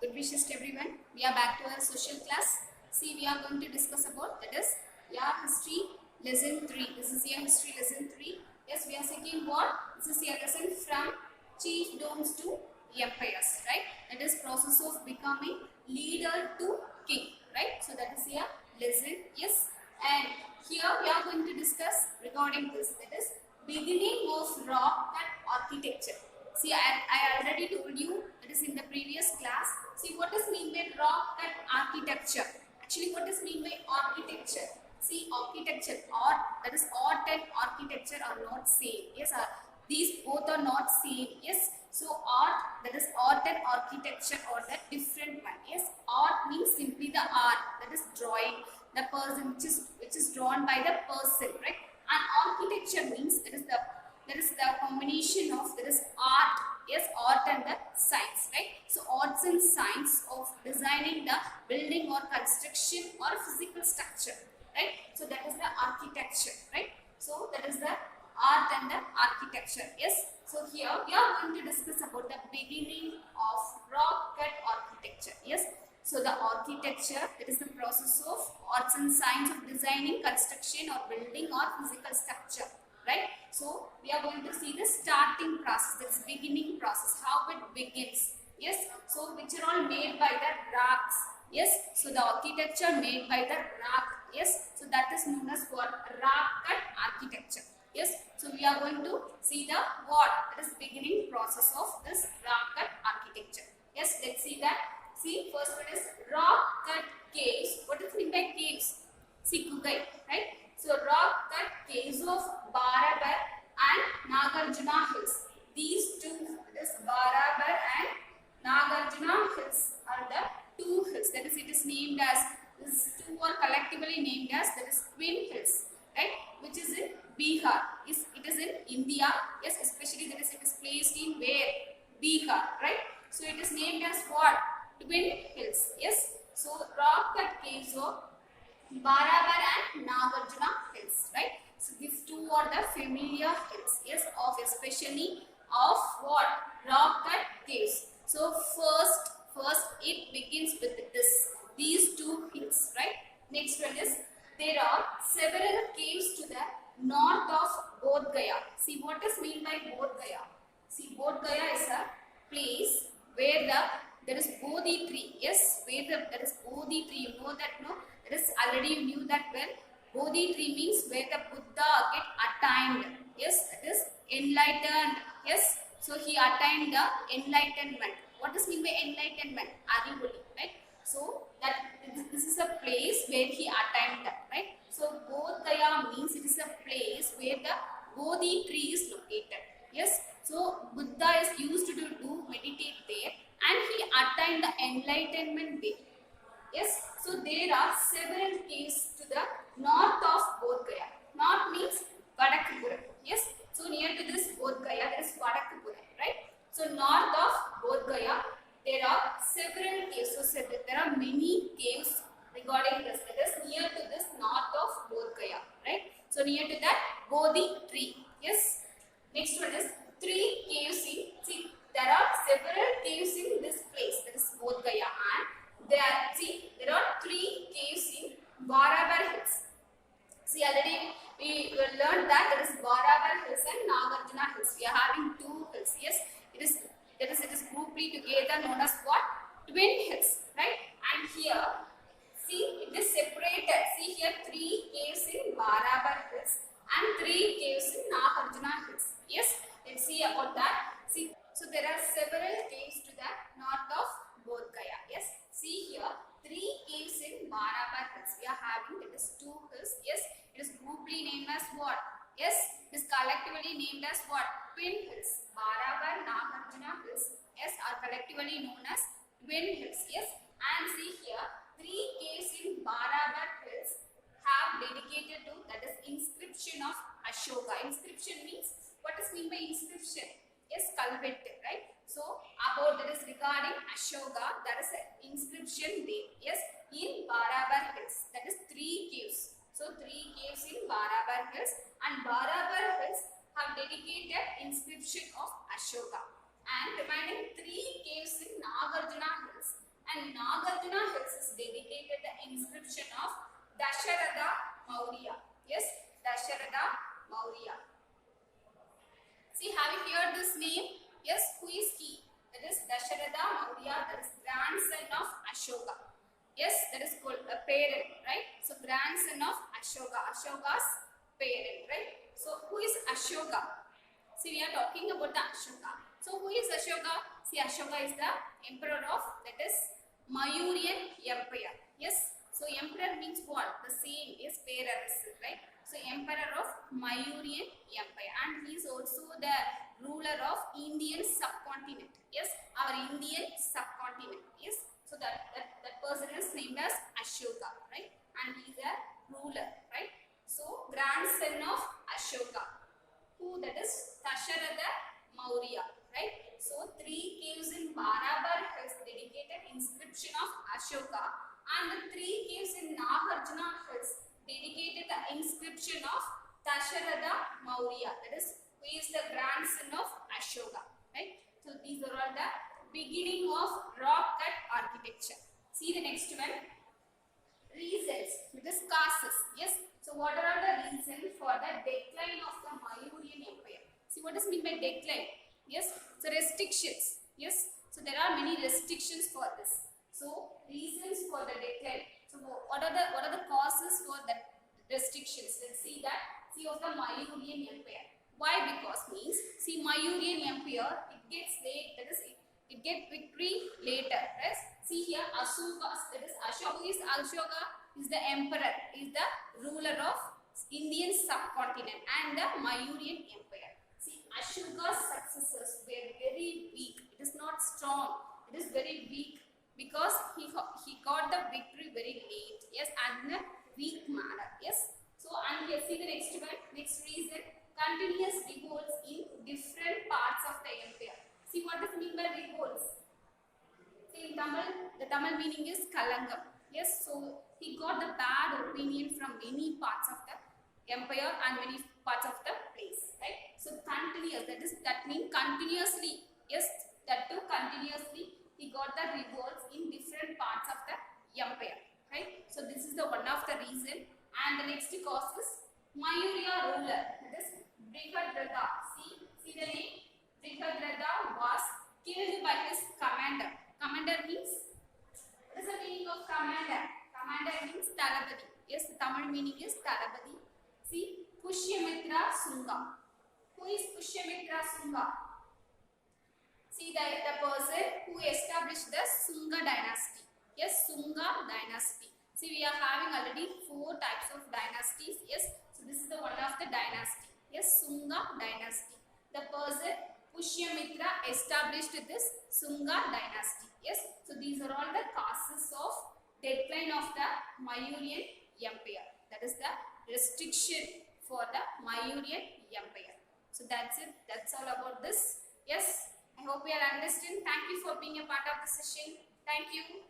Good wishes to everyone. We are back to our social class. See, we are going to discuss about that is history lesson 3. This is your history lesson 3. Yes, we are seeking what? This is your lesson from chiefdoms to empires, right? That is process of becoming leader to king, right? So that is your lesson. Yes, and here we are going to discuss regarding this. That is beginning of rock cut architecture. See, I already told you that is in the previous class. See, what is mean by rock cut architecture? Actually, what is mean by architecture? See, architecture, art, that is art and architecture are not same. Yes, these both are not same. Yes, so art, that is art and architecture are the different one. Yes, art means simply the art, that is drawing, the person which is drawn by the person, right? And architecture means that is the combination of that is art, yes, art and the science, right? So arts and science of designing the building or construction or physical structure, right? So that is the architecture, right? So that is the art and the architecture. Yes, so here we are going to discuss about the beginning of rock cut architecture. Yes, so the architecture, that is the process of arts and science of designing, construction or building or physical structure, right? So we are going to see the starting process, that's beginning process, how it begins. Yes, so which are all made by the rocks. Yes, so the architecture made by the rock. Yes, so that is known as what? Rock cut architecture. Yes, so we are going to see the what? That is beginning process of this rock cut architecture. Yes, let's see that. See, first one is rock cut caves. What is meant by caves? See, Kugai, right? So rock cut caves of Barabar and Nagarjuna hills. These two, this Barabar and Nagarjuna hills are the two hills. That is, it is named as, these two are collectively named as, that is twin hills, right? Which is in Bihar. It is in India. Yes, especially that is, it is placed in where? Bihar, right? So it is named as what? Twin hills. Yes. So rock cut caves of Barabar and Nagarjuna hills, right? So these two are the familiar hills, yes, of especially of what? Rock cut caves. So first it begins with these two hills, right? Next one is, there are several caves to the north of Bodh Gaya. See, what is mean by Bodh Gaya? See, Bodh Gaya is a place where there is Bodhi tree. Yes, where there is Bodhi tree. You know that, no? There is already, you knew that well. Bodhi tree means where the Buddha get attained. Yes, that is enlightened. Yes, so he attained the enlightenment. What does mean by enlightenment? Arivoli, right? So that this is a place where he attained that, right? So Bodh Gaya means it is a place where the Bodhi tree is located. Yes, so Buddha is used to do meditate there, and he attained the enlightenment there. Yes, so there are several caves to the north of Bodh Gaya. North means Vadakpuram. Yes, so near to this Bodh Gaya there is Vadakpuram, right? So north of Bodh Gaya there are several caves. So there are many caves regarding this. That is near to this north of Bodh Gaya, right? So near to that Bodhi tree. Yes. Next one is 3 caves in. See, there are several caves in this place. That is Bodh Gaya, and there are 3 caves in Barabar hills. See, already we learned that there is Barabar hills and Nagarjuna hills. We are having 2 hills. Yes, it is grouply together known as what? Twin hills, right? And here, see, it is separated. See here, 3 caves in Barabar hills and 3 caves in Nagarjuna hills. Yes, let's see about that. See, so there are several caves to the north of Bodh Gaya. Yes, see here, 3 caves in Barabar hills. We are having, that is 2 hills. Yes, it is grouply named as what? Yes, it is collectively named as what? Twin hills. Barabar, Nagarjuna hills, yes, are collectively known as twin hills. Yes, and see here, 3 caves in Barabar hills have dedicated to, that is inscription of Ashoka. Inscription means, what is mean by inscription? Yes, kalvettu, right? So about, that is regarding Ashoka, there is an inscription there. Yes, in Barabar hills, that is 3 caves. So 3 caves in Barabar hills, and Barabar hills have dedicated inscription of Ashoka. And remaining 3 caves in Nagarjuna hills, and Nagarjuna Hills is dedicated the inscription of Dasharatha Maurya. Yes, Dasharatha Maurya. See, have you heard this name? Yes, who is he? That is Dasharatha Maurya, that is grandson of Ashoka. Yes, that is called a parent, right? So, grandson of Ashoka, Ashoka's parent, right? So, who is Ashoka? See, we are talking about the Ashoka. So, who is Ashoka? See, Ashoka is the emperor of, that is Mayuryan Empire. Yes, so emperor means what? The same is Perarasu, right? So, emperor of Mayuryan Empire, and he is also the ruler of Indian subcontinent. Yes, our Indian subcontinent. Yes, so that person is named as Ashoka, right? And he is a ruler, right? So, grandson of Ashoka. Who? That is Dasharatha Maurya, right? So, 3 caves in Barabar has dedicated inscription of Ashoka, and the 3 caves in Nagarjuna Hills dedicated the inscription of Dasharatha Maurya, that is, who is the grandson of Ashoka, right? So, these are all the beginning of rock cut architecture. See the next one. Reasons, it is causes. Yes, so what are the reasons for the decline of the Mayuryan Empire? See, what does mean by decline? Yes, so restrictions. Yes, so there are many restrictions for this. So reasons for the decline. So what are the causes for the restrictions? Let's see that. See, of the Mayuryan Empire. Why? Because means, see, Mayuryan Empire, it gets late, that is it gets victory later. Right? See here, Ashoka, that is Ashoka is the emperor, is the ruler of Indian subcontinent and the Mayuryan Empire. See, Ashoka's successors were very weak. It is not strong. It is very weak because he got the victory very late. Yes, and in a weak manner. Yes. So, and here see the next one. Next reason, continuous revolts in different parts of the empire. See, what does mean by revolts? See, in Tamil, the Tamil meaning is Kalangam. Yes, so he got the bad opinion from many parts of the empire and many parts of the place, right? So continuous, that means continuously. Yes, that too continuously he got the revolts in different parts of the empire, right? So this is the one of the reason. And the next cause is Mayurya ruler, that is Brihadratha. See the name. Brihadratha was killed by his commander. Commander means, what is the meaning of commander? Commander means Talapati. Yes, the Tamil meaning is Talapati. See, Pushyamitra Sunga. Who is Pushyamitra Sunga? See, the person who established the Sunga dynasty. Yes, Sunga dynasty. See, we are having already 4 types of dynasties. Yes, so this is the one of the dynasty. Yes, Sunga dynasty. The person Pushyamitra established this Sunga dynasty. Yes, so these are all the causes of decline of the Mayuryan Empire. That is the restriction for the Mayuryan Empire. So that's it. That's all about this. Yes, I hope you are understand. Thank you for being a part of the session. Thank you.